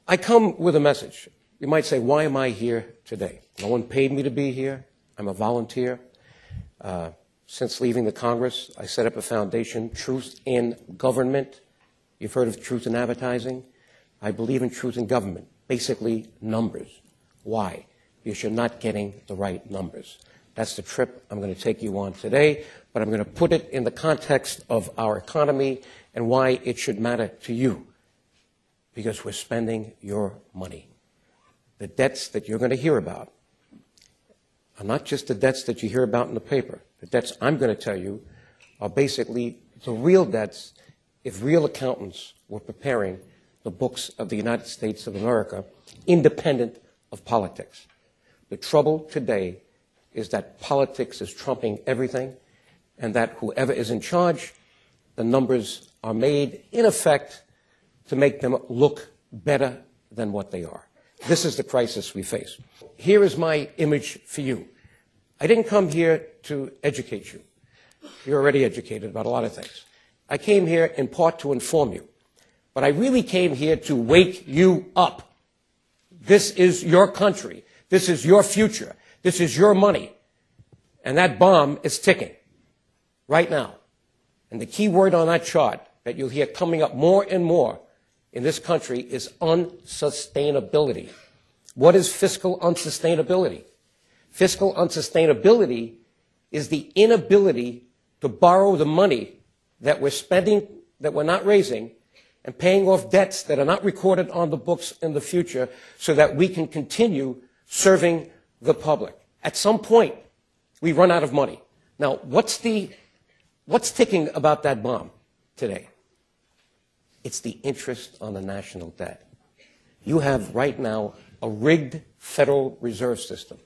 I come with a message. You might say, why am I here today? No one paid me to be here. I'm a volunteer. Since leaving the Congress, I set up a foundation, Truth in Government. You've heard of truth in advertising. I believe in truth in government, basically numbers. Why? Because you're not getting the right numbers. That's the trip I'm going to take you on today, but I'm going to put it in the context of our economy and why it should matter to you, because we're spending your money. The debts that you're going to hear about are not just the debts that you hear about in the paper. The debts I'm going to tell you are basically the real debts if real accountants were preparing the books of the United States of America, independent of politics. The trouble today is that politics is trumping everything, and that whoever is in charge, the numbers are made, in effect, to make them look better than what they are. This is the crisis we face. Here is my image for you. I didn't come here to educate you. You're already educated about a lot of things. I came here in part to inform you. But I really came here to wake you up. This is your country. This is your future. This is your money. And that bomb is ticking right now. And the key word on that chart that you'll hear coming up more and more in this country is unsustainability. What is fiscal unsustainability? Fiscal unsustainability is the inability to borrow the money that we're spending, that we're not raising, and paying off debts that are not recorded on the books in the future so that we can continue serving the public. At some point, we run out of money. Now, what's ticking about that bomb today? It's the interest on the national debt. You have right now a rigged Federal Reserve System.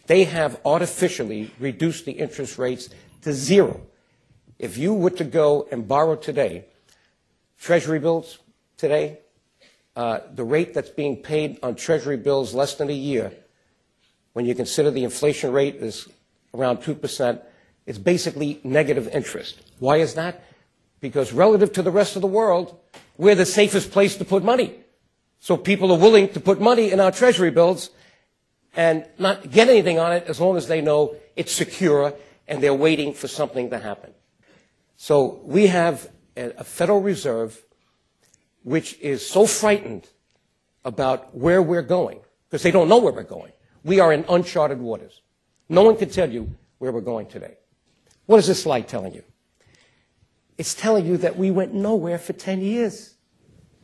They have artificially reduced the interest rates to zero. If you were to go and borrow today, Treasury bills today, the rate that's being paid on Treasury bills less than a year, when you consider the inflation rate is around 2%, it's basically negative interest. Why is that? Because relative to the rest of the world, we're the safest place to put money. So people are willing to put money in our Treasury bills and not get anything on it as long as they know it's secure and they're waiting for something to happen. So we have a Federal Reserve which is so frightened about where we're going, because they don't know where we're going. We are in uncharted waters. No one can tell you where we're going today. What is this slide telling you? It's telling you that we went nowhere for 10 years.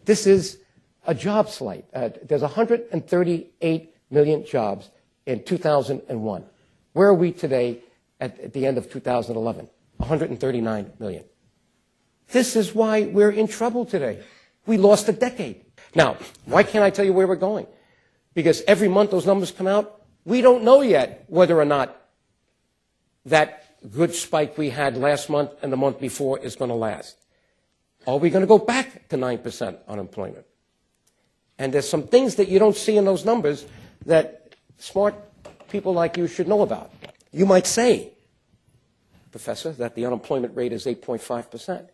This is a job slide. There's 138 million jobs in 2001. Where are we today at the end of 2011? 139 million. This is why we're in trouble today. We lost a decade. Now, why can't I tell you where we're going? Because every month those numbers come out, we don't know yet whether or not that good spike we had last month and the month before is going to last. Are we going to go back to 9% unemployment? And there's some things that you don't see in those numbers that smart people like you should know about. You might say, Professor, that the unemployment rate is 8.5%.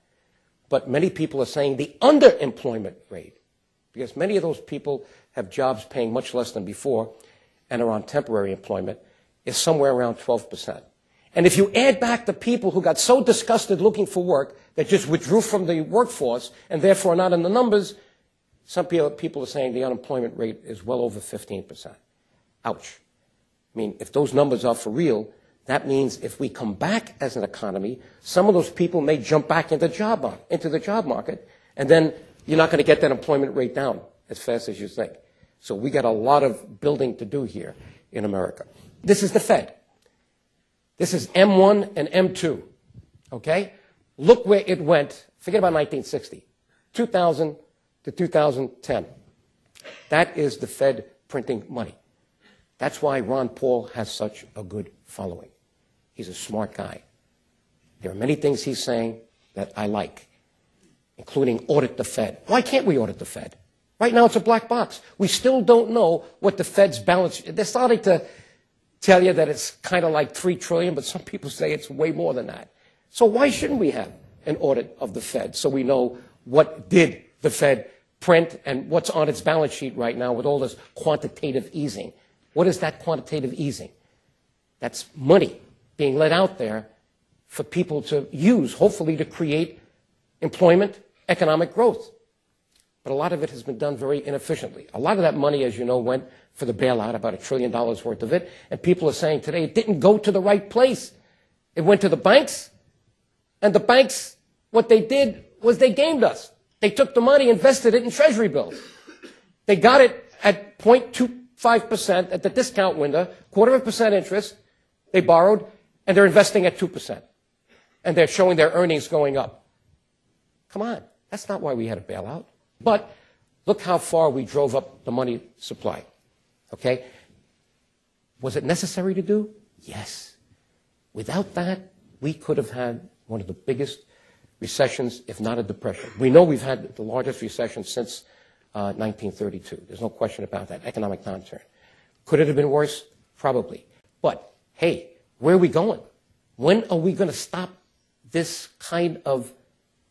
But many people are saying the underemployment rate, because many of those people have jobs paying much less than before and are on temporary employment, is somewhere around 12%. And if you add back the people who got so disgusted looking for work that just withdrew from the workforce and therefore are not in the numbers, some people are saying the unemployment rate is well over 15%. Ouch. I mean, if those numbers are for real, that means if we come back as an economy, some of those people may jump back into the job market, and then you're not going to get that employment rate down as fast as you think. So we got a lot of building to do here in America. This is the Fed. This is M1 and M2, okay? Look where it went. Forget about 1960, 2000 to 2010. That is the Fed printing money. That's why Ron Paul has such a good following. He's a smart guy. There are many things he's saying that I like, including audit the Fed. Why can't we audit the Fed? Right now it's a black box. We still don't know what the Fed's balance is. They're starting to tell you that it's kind of like $3 trillion, but some people say it's way more than that. So why shouldn't we have an audit of the Fed so we know what did the Fed print and what's on its balance sheet right now with all this quantitative easing. What is that quantitative easing? That's money being let out there for people to use, hopefully to create employment, economic growth. But a lot of it has been done very inefficiently. A lot of that money, as you know, went for the bailout, about $1 trillion worth of it. And people are saying today it didn't go to the right place. It went to the banks. And the banks, what they did was they gamed us. They took the money, invested it in treasury bills. They got it at 0.25% at the discount window, 0.25% interest. They borrowed, and they're investing at 2%. And they're showing their earnings going up. Come on. That's not why we had a bailout. But look how far we drove up the money supply. Okay? Was it necessary to do? Yes. Without that, we could have had one of the biggest recessions, if not a depression. We know we've had the largest recession since 1932. There's no question about that, economic downturn. Could it have been worse? Probably. But, hey, where are we going? When are we going to stop this kind of,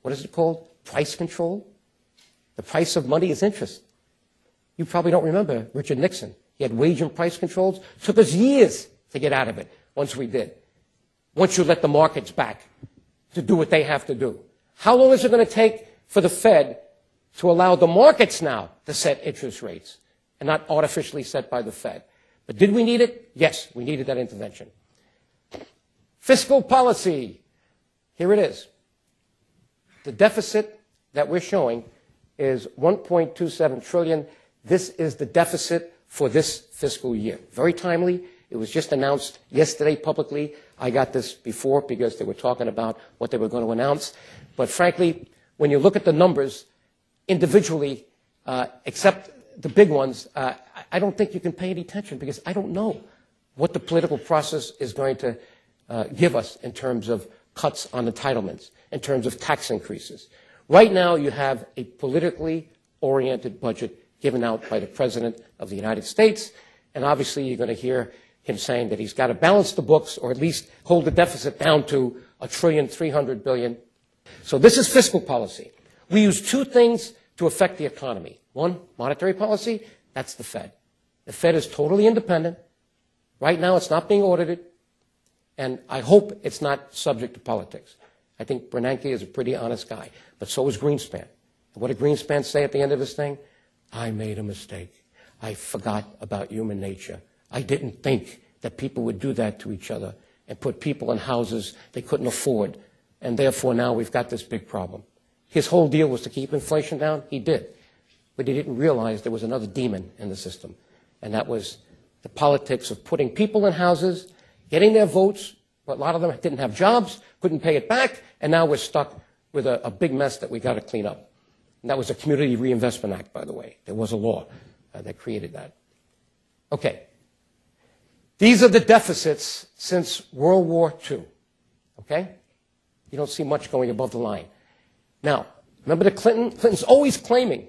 what is it called, price control? The price of money is interest. You probably don't remember Richard Nixon. He had wage and price controls. It took us years to get out of it once we did. Once you let the markets back to do what they have to do. How long is it going to take for the Fed to allow the markets now to set interest rates and not artificially set by the Fed? But did we need it? Yes, we needed that intervention. Fiscal policy. Here it is. The deficit that we're showing is $1.27 trillion. This is the deficit for this fiscal year. Very timely. It was just announced yesterday publicly. I got this before because they were talking about what they were going to announce. But frankly, when you look at the numbers individually, except the big ones, I don't think you can pay any attention because I don't know what the political process is going to give us in terms of cuts on entitlements, in terms of tax increases. Right now, you have a politically oriented budget given out by the President of the United States, and obviously you're going to hear him saying that he's got to balance the books or at least hold the deficit down to $1.3 trillion. So this is fiscal policy. We use two things to affect the economy. One, monetary policy, that's the Fed. The Fed is totally independent. Right now it's not being audited, and I hope it's not subject to politics. I think Bernanke is a pretty honest guy, but so is Greenspan. And what did Greenspan say at the end of his thing? I made a mistake. I forgot about human nature. I didn't think that people would do that to each other and put people in houses they couldn't afford, and therefore now we've got this big problem. His whole deal was to keep inflation down. He did. But he didn't realize there was another demon in the system, and that was the politics of putting people in houses, getting their votes, but a lot of them didn't have jobs, couldn't pay it back, and now we're stuck with a big mess that we got to clean up. And that was the Community Reinvestment Act, by the way. There was a law that created that. Okay. These are the deficits since World War II. Okay? You don't see much going above the line. Now, remember the Clinton's always claiming,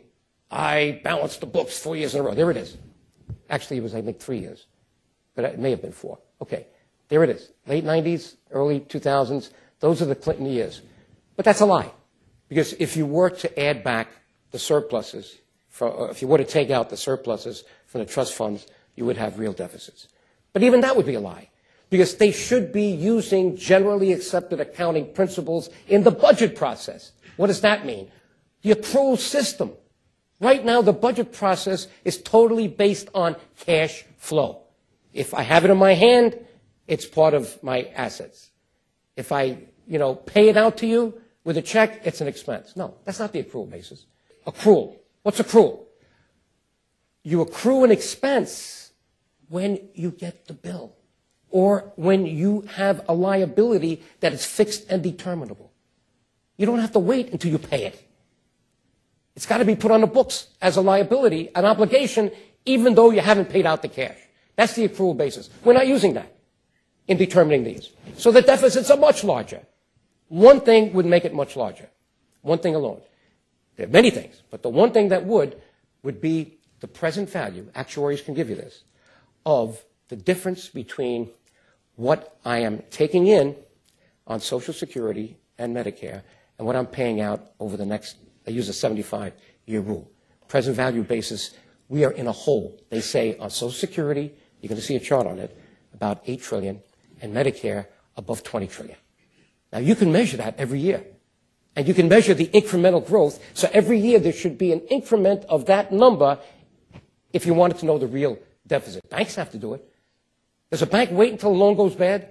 I balanced the books 4 years in a row. There it is. Actually, it was, I think, 3 years. But it may have been 4. Okay. There it is. Late 90s, early 2000s. Those are the Clinton years. But that's a lie. Because if you were to add back the surpluses, if you were to take out the surpluses from the trust funds, you would have real deficits. But even that would be a lie. Because they should be using generally accepted accounting principles in the budget process. What does that mean? The accrual system. Right now, the budget process is totally based on cash flow. If I have it in my hand, it's part of my assets. If I, pay it out to you with a check, it's an expense. No, that's not the accrual basis. Accrual. What's accrual? You accrue an expense when you get the bill or when you have a liability that is fixed and determinable. You don't have to wait until you pay it. It's got to be put on the books as a liability, an obligation, even though you haven't paid out the cash. That's the accrual basis. We're not using that in determining these. So the deficits are much larger. One thing would make it much larger. One thing alone. There are many things, but the one thing that would be the present value, actuaries can give you this, of the difference between what I am taking in on Social Security and Medicare and what I'm paying out over the next, I use a 75-year rule. present value basis, we are in a hole. They say on Social Security, you're going to see a chart on it, about $8 trillion, and Medicare above $20 trillion. Now, you can measure that every year. And you can measure the incremental growth. So every year there should be an increment of that number if you wanted to know the real deficit. Banks have to do it. Does a bank wait until a loan goes bad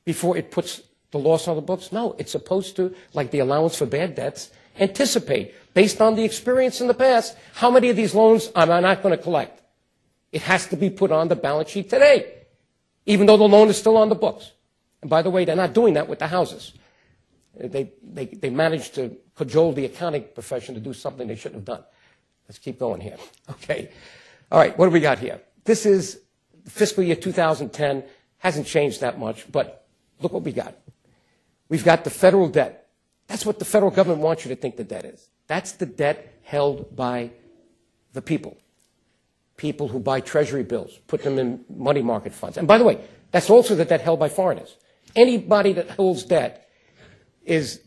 before it puts the loss on the books? No, it's supposed to, like the allowance for bad debts, anticipate, based on the experience in the past, how many of these loans am I not going to collect? It has to be put on the balance sheet today, even though the loan is still on the books. And by the way, they're not doing that with the houses. They managed to cajole the accounting profession to do something they shouldn't have done. Let's keep going here. Okay. All right, what do we got here? This is fiscal year 2010. Hasn't changed that much, but look what we got. We've got the federal debt. That's what the federal government wants you to think the debt is. That's the debt held by the people. People who buy treasury bills, put them in money market funds. And by the way, that's also the debt held by foreigners. Anybody that holds debt is,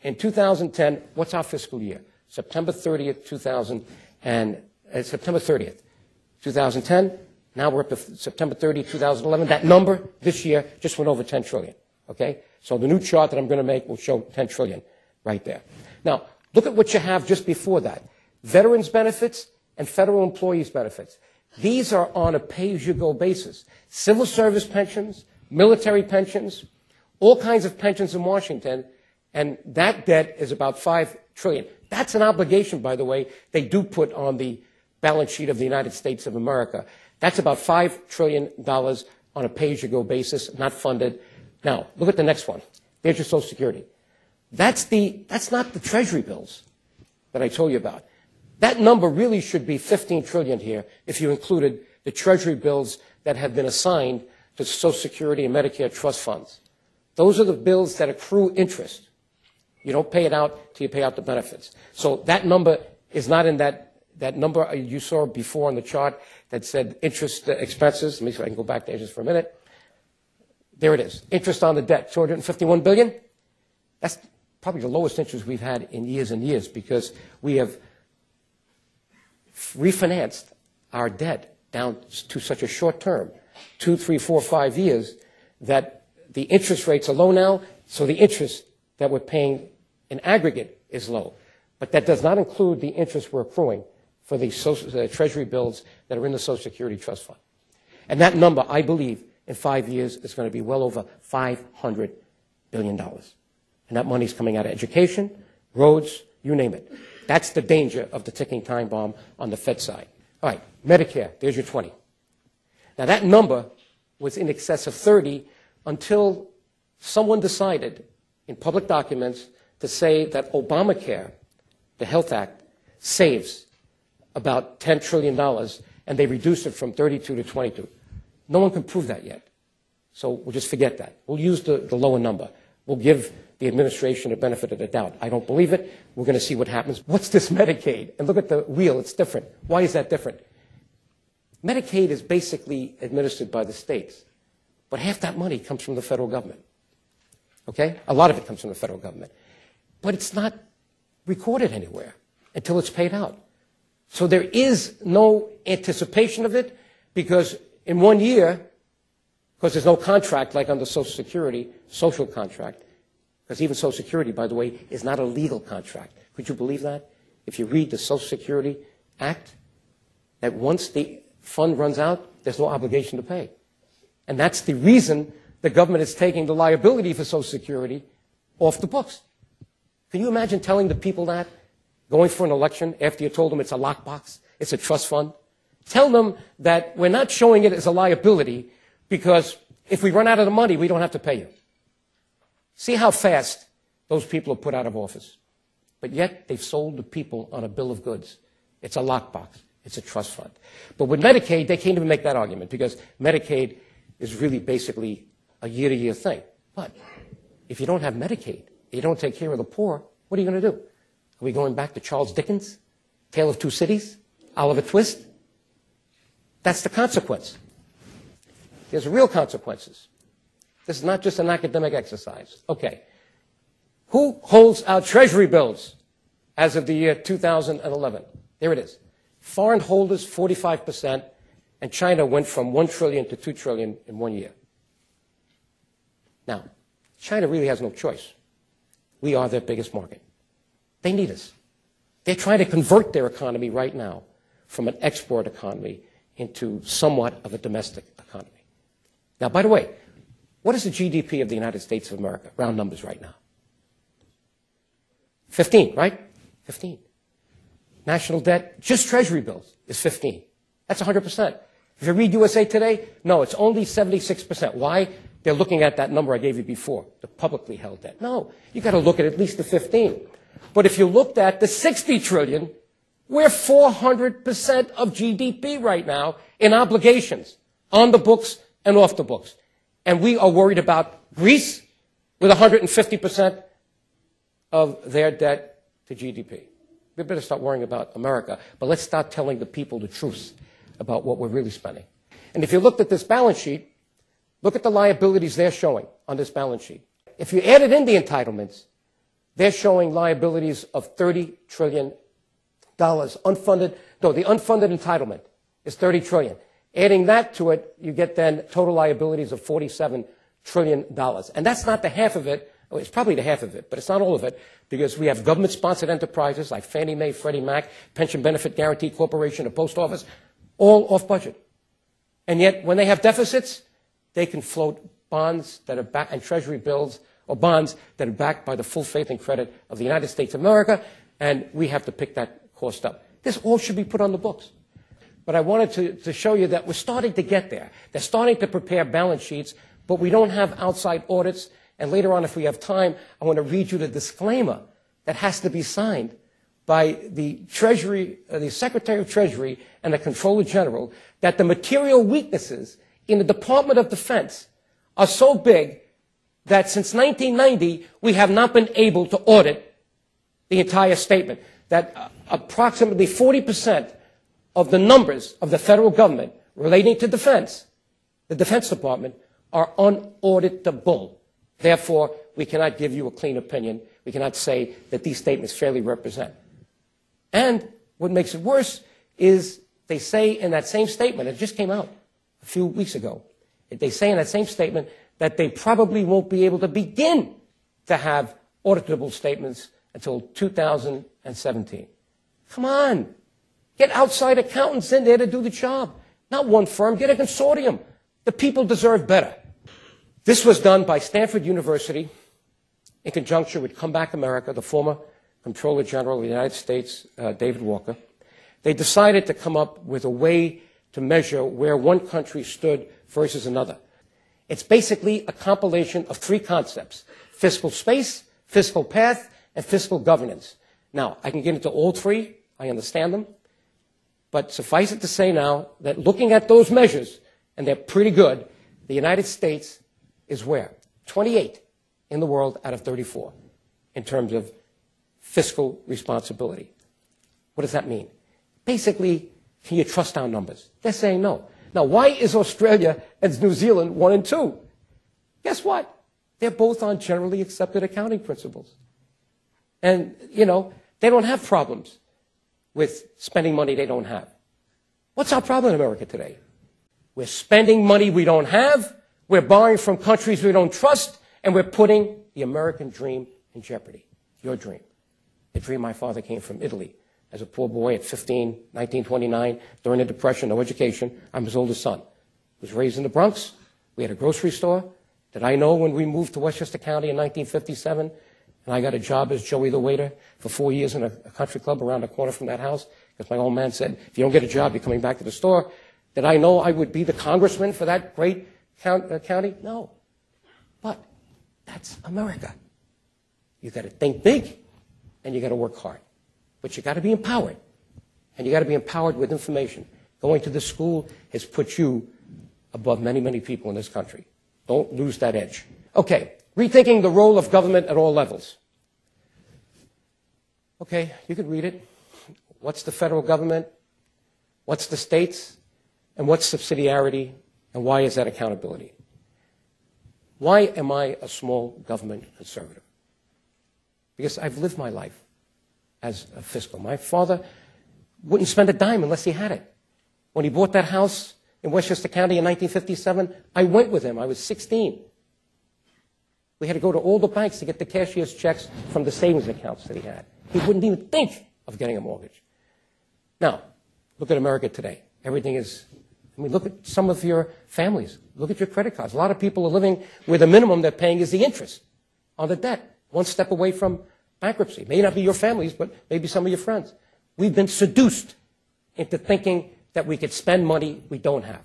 in 2010, what's our fiscal year? September 30th, 2010. Now we're up to September 30th, 2011. That number this year just went over 10 trillion. Okay? So the new chart that I'm going to make will show 10 trillion right there. Now, look at what you have just before that. Veterans benefits and federal employees benefits. These are on a pay-as-you-go basis. Civil service pensions, military pensions, all kinds of pensions in Washington, and that debt is about 5 trillion. That's an obligation, by the way, they do put on the balance sheet of the United States of America. That's about $5 trillion on a pay-as-you-go basis, not funded. Now, look at the next one. There's your Social Security. That's not the Treasury bills that I told you about. That number really should be 15 trillion here if you included the Treasury bills that have been assigned to Social Security and Medicare trust funds. Those are the bills that accrue interest. You don't pay it out till you pay out the benefits. So that number is not in that number you saw before on the chart that said interest expenses. Let me see if I can go back there just for a minute. There it is. Interest on the debt, $251 billion. That's probably the lowest interest we've had in years and years because we have refinanced our debt down to such a short term, 2, 3, 4, 5 years, that the interest rates are low now, so the interest that we're paying in aggregate is low. But that does not include the interest we're accruing for the Treasury bills that are in the Social Security Trust Fund. And that number, I believe, in 5 years is going to be well over $500 billion. And that money's coming out of education, roads, you name it. That's the danger of the ticking time bomb on the Fed side. All right, Medicare, there's your 20. Now that number was in excess of 30 until someone decided in public documents to say that Obamacare, the Health Act, saves about $10 trillion, and they reduced it from 32 to 22. No one can prove that yet. So we'll just forget that. We'll use the lower number. We'll give the administration the benefit of the doubt. I don't believe it. We're going to see what happens. What's this Medicaid? And look at the wheel. It's different. Why is that different? Medicaid is basically administered by the states, but half that money comes from the federal government. Okay? A lot of it comes from the federal government. But it's not recorded anywhere until it's paid out. So there is no anticipation of it because in 1 year, because there's no contract like under Social Security, social contract, because even Social Security, by the way, is not a legal contract. Could you believe that? If you read the Social Security Act, that once the fund runs out, there's no obligation to pay. And that's the reason the government is taking the liability for Social Security off the books. Can you imagine telling the people that, going for an election after you told them it's a lockbox, it's a trust fund? Tell them that we're not showing it as a liability because if we run out of the money, we don't have to pay you. See how fast those people are put out of office. But yet they've sold the people on a bill of goods. It's a lockbox. It's a trust fund. But with Medicaid, they can't even make that argument because Medicaid is really basically a year-to-year thing. But if you don't have Medicaid, you don't take care of the poor, what are you going to do? Are we going back to Charles Dickens, Tale of Two Cities, Oliver Twist? That's the consequence. There's real consequences. This is not just an academic exercise. Okay. Who holds our Treasury bills as of the year 2011? There it is. foreign holders 45%, and China went from 1 trillion to 2 trillion in 1 year. Now, China really has no choice. We are their biggest market. They need us. They're trying to convert their economy right now from an export economy into somewhat of a domestic economy. Now, by the way, what is the GDP of the United States of America? Round numbers right now. 15, right? 15. National debt, just Treasury bills, is 15. That's 100%. If you read USA Today, no, it's only 76%. Why? They're looking at that number I gave you before, the publicly held debt. No, you got to look at least the 15. But if you looked at the 60 trillion, we're 400% of GDP right now in obligations, on the books and off the books. And we are worried about Greece with 150% of their debt to GDP. We better start worrying about America, but let's start telling the people the truth about what we're really spending. And if you looked at this balance sheet, look at the liabilities they're showing on this balance sheet. If you added in the entitlements, they're showing liabilities of $30 trillion. Unfunded, no, the unfunded entitlement is $30 trillion. Adding that to it, you get then total liabilities of $47 trillion. And that's not the half of it. Well, it's probably the half of it, but it's not all of it, because we have government-sponsored enterprises like Fannie Mae, Freddie Mac, Pension Benefit Guaranty Corporation, the Post Office, all off budget. And yet, when they have deficits, they can float bonds that are backed, and Treasury bills or bonds that are backed by the full faith and credit of the United States of America, and we have to pick that cost up. This all should be put on the books. But I wanted to show you that we're starting to get there. They're starting to prepare balance sheets, but we don't have outside audits. And later on, if we have time, I want to read you the disclaimer that has to be signed by the Treasury, the Secretary of Treasury and the Comptroller General, that the material weaknesses in the Department of Defense are so big that since 1990, we have not been able to audit the entire statement, that approximately 40% of the numbers of the federal government relating to defense, the Defense Department, are unauditable. Therefore, we cannot give you a clean opinion. We cannot say that these statements fairly represent. And what makes it worse is they say in that same statement, it just came out a few weeks ago, they say in that same statement that they probably won't be able to begin to have auditable statements until 2017. Come on. Get outside accountants in there to do the job. Not one firm. Get a consortium. The people deserve better. This was done by Stanford University in conjunction with Come Back America, the former Comptroller General of the United States, David Walker. They decided to come up with a way to measure where one country stood versus another. It's basically a compilation of three concepts: fiscal space, fiscal path, and fiscal governance. Now, I can get into all three. I understand them. But suffice it to say now that looking at those measures, and they're pretty good, the United States is where? 28 in the world out of 34 in terms of fiscal responsibility. What does that mean? Basically, can you trust our numbers? They're saying no. Now, why is Australia and New Zealand 1 and 2? Guess what? They're both on generally accepted accounting principles. And, you know, they don't have problems with spending money they don't have. What's our problem in America today? We're spending money we don't have, we're borrowing from countries we don't trust, and we're putting the American dream in jeopardy. Your dream. The dream my father came from Italy as a poor boy at 15, 1929, during the Depression, no education. I'm his oldest son. Was raised in the Bronx. We had a grocery store that I know when we moved to Westchester County in 1957, and I got a job as Joey the waiter for 4 years in a country club around the corner from that house, because my old man said, if you don't get a job, you're coming back to the store. Did I know I would be the congressman for that great county? No. But that's America. You got to think big, and you got to work hard. But you got to be empowered. And you got to be empowered with information. Going to this school has put you above many, many people in this country. Don't lose that edge. Okay, rethinking the role of government at all levels. Okay, you could read it. What's the federal government? What's the states? And what's subsidiarity? And why is that accountability? Why am I a small government conservative? Because I've lived my life as a fiscal. My father wouldn't spend a dime unless he had it. When he bought that house in Westchester County in 1957, I went with him. I was 16. We had to go to all the banks to get the cashier's checks from the savings accounts that he had. He wouldn't even think of getting a mortgage. Now, look at America today. Everything is, look at some of your families. Look at your credit cards. A lot of people are living where the minimum they're paying is the interest on the debt, one step away from bankruptcy. May not be your families, but maybe some of your friends. We've been seduced into thinking that we could spend money we don't have.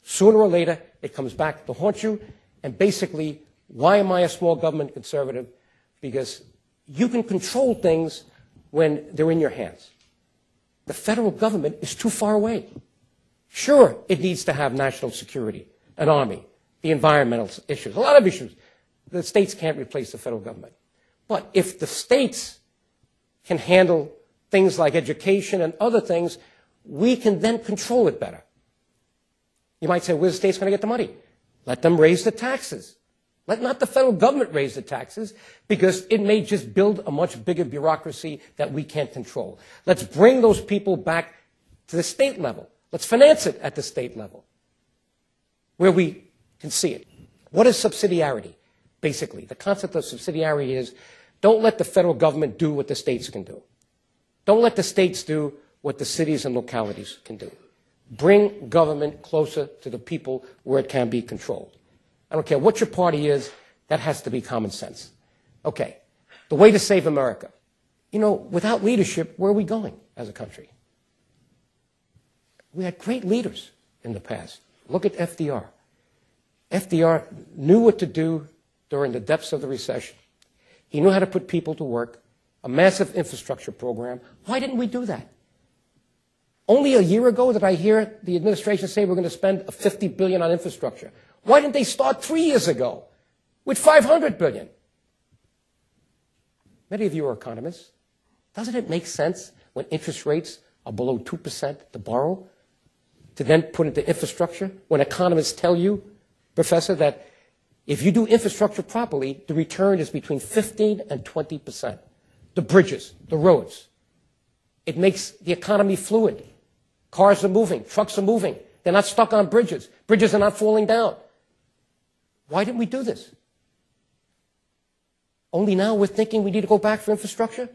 Sooner or later, it comes back to haunt you. And basically, why am I a small government conservative? Because you can control things when they're in your hands. The federal government is too far away. Sure, it needs to have national security, an army, the environmental issues, a lot of issues. The states can't replace the federal government. But if the states can handle things like education and other things, we can then control it better. You might say, where's the states going to get the money? Let them raise the taxes. Let not the federal government raise the taxes, because it may just build a much bigger bureaucracy that we can't control. Let's bring those people back to the state level. Let's finance it at the state level, where we can see it. What is subsidiarity? Basically, the concept of subsidiarity is don't let the federal government do what the states can do. Don't let the states do what the cities and localities can do. Bring government closer to the people where it can be controlled. I don't care what your party is, that has to be common sense. Okay, the way to save America. You know, without leadership, where are we going as a country? We had great leaders in the past. Look at FDR. FDR knew what to do during the depths of the recession. He knew how to put people to work, a massive infrastructure program. Why didn't we do that? Only a year ago did I hear the administration say we're going to spend $50 billion on infrastructure. Why didn't they start 3 years ago with $500 billion? Many of you are economists. Doesn't it make sense when interest rates are below 2% to borrow to then put into infrastructure? When economists tell you, Professor, that if you do infrastructure properly, the return is between 15 and 20%. The bridges, the roads. It makes the economy fluid. Cars are moving, trucks are moving. They're not stuck on bridges. Bridges are not falling down. Why didn't we do this? Only now we're thinking we need to go back for infrastructure?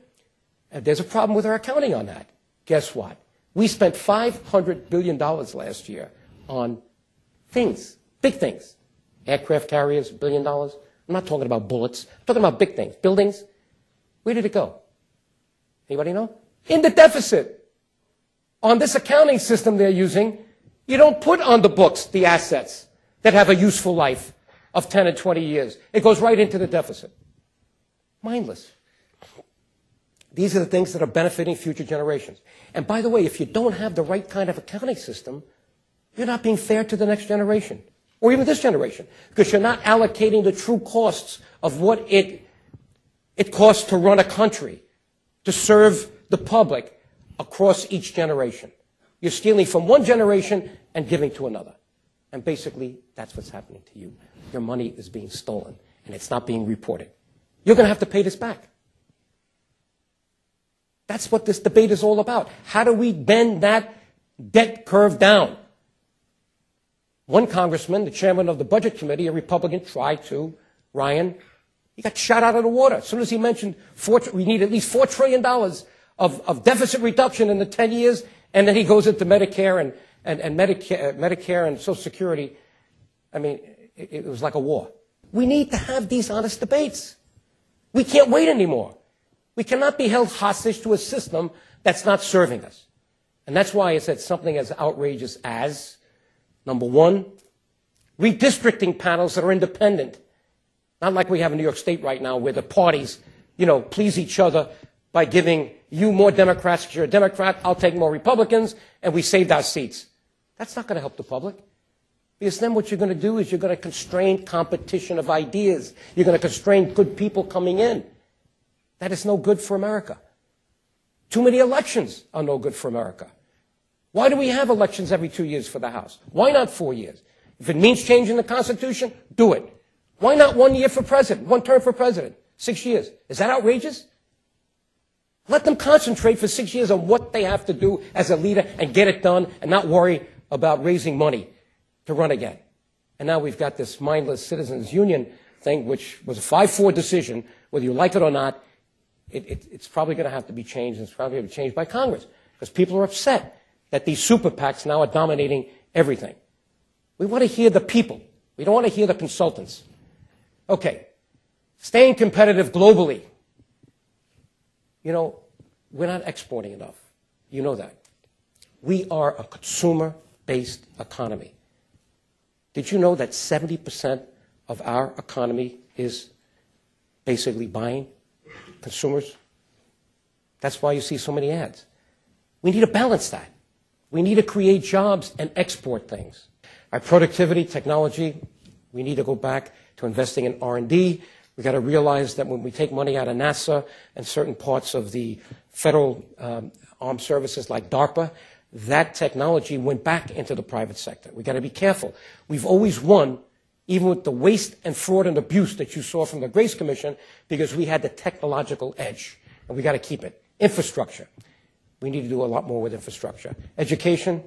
And there's a problem with our accounting on that. Guess what? We spent $500 billion last year on things, big things. Aircraft carriers, $1 billion. I'm not talking about bullets. I'm talking about big things. Buildings. Where did it go? Anybody know? In the deficit. On this accounting system they're using, you don't put on the books the assets that have a useful life of 10 and 20 years. It goes right into the deficit. Mindless. These are the things that are benefiting future generations. And by the way, if you don't have the right kind of accounting system, you're not being fair to the next generation, or even this generation, because you're not allocating the true costs of what it costs to run a country, to serve the public across each generation. You're stealing from one generation and giving to another. And basically, that's what's happening to you. Your money is being stolen, and it's not being reported. You're going to have to pay this back. That's what this debate is all about. How do we bend that debt curve down? One congressman, the chairman of the Budget Committee, a Republican, tried to, Ryan, he got shot out of the water. As soon as he mentioned we need at least $4 trillion of deficit reduction in the 10 years, and then he goes into Medicare and Medicare and Social Security. I mean, it was like a war. We need to have these honest debates. We can't wait anymore. We cannot be held hostage to a system that's not serving us. And that's why I said something as outrageous as, number one, redistricting panels that are independent. Not like we have in New York State right now where the parties, please each other by giving you more Democrats because you're a Democrat, I'll take more Republicans, and we saved our seats. That's not going to help the public. Because then what you're going to do is you're going to constrain competition of ideas. You're going to constrain good people coming in. That is no good for America. Too many elections are no good for America. Why do we have elections every 2 years for the House? Why not 4 years? If it means changing the Constitution, do it. Why not 1 year for president, one term for president, 6 years? Is that outrageous? Let them concentrate for 6 years on what they have to do as a leader and get it done and not worry about raising money to run again. And now we've got this mindless citizens union thing, which was a 5-4 decision, whether you like it or not. It's probably going to have to be changed, and it's probably going to be changed by Congress, because people are upset that these super PACs now are dominating everything. We want to hear the people. We don't want to hear the consultants. Okay, staying competitive globally. You know, we're not exporting enough. You know that. We are a consumer-based economy. Did you know that 70% of our economy is basically buying? Consumers? That's why you see so many ads. We need to balance that. We need to create jobs and export things. Our productivity, technology, we need to go back to investing in R&D. We've got to realize that when we take money out of NASA and certain parts of the federal armed services like DARPA, that technology went back into the private sector. We've got to be careful. We've always won, even with the waste and fraud and abuse that you saw from the Grace Commission, because we had the technological edge, and we've got to keep it. Infrastructure. We need to do a lot more with infrastructure. Education,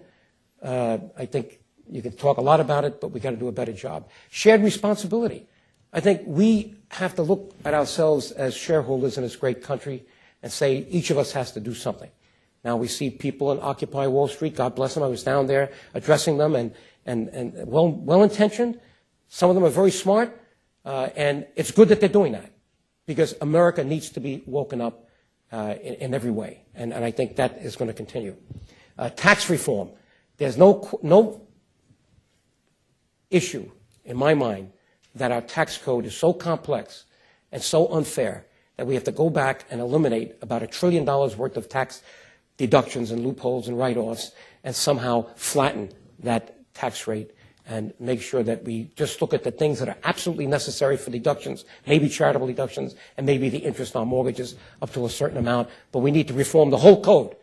I think you can talk a lot about it, but we've got to do a better job. Shared responsibility. I think we have to look at ourselves as shareholders in this great country and say each of us has to do something. Now we see people in Occupy Wall Street, God bless them. I was down there addressing them and well-intentioned. Some of them are very smart, and it's good that they're doing that, because America needs to be woken up in every way, and I think that is going to continue. Tax reform. There's no issue in my mind that our tax code is so complex and so unfair that we have to go back and eliminate about $1 trillion worth of tax deductions and loopholes and write-offs and somehow flatten that tax rate and make sure that we just look at the things that are absolutely necessary for deductions, maybe charitable deductions, and maybe the interest on mortgages up to a certain amount. But we need to reform the whole code.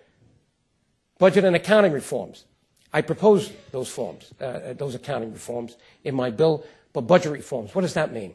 Budget and accounting reforms. I proposed those accounting reforms in my bill, but budget reforms, what does that mean?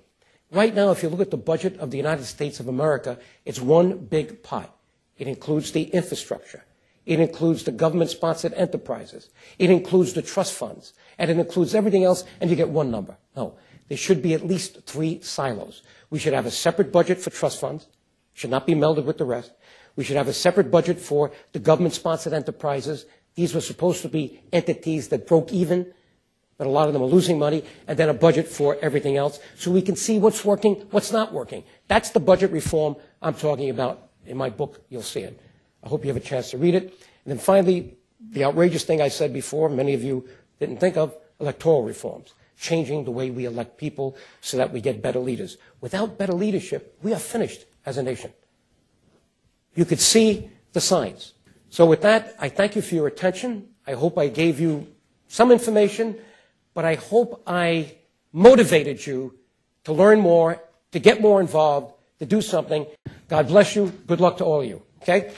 Right now, if you look at the budget of the United States of America, it's one big pot. It includes the infrastructure. It includes the government-sponsored enterprises. It includes the trust funds. And it includes everything else, and you get one number. No, there should be at least 3 silos. We should have a separate budget for trust funds. Should not be melded with the rest. We should have a separate budget for the government-sponsored enterprises. These were supposed to be entities that broke even, but a lot of them are losing money, and then a budget for everything else so we can see what's working, what's not working. That's the budget reform I'm talking about. In my book, you'll see it. I hope you have a chance to read it. And then finally, the outrageous thing I said before, many of you didn't think of, electoral reforms, changing the way we elect people so that we get better leaders. Without better leadership, we are finished as a nation. You could see the signs. So with that, I thank you for your attention. I hope I gave you some information, but I hope I motivated you to learn more, to get more involved, to do something. God bless you. Good luck to all of you. Okay?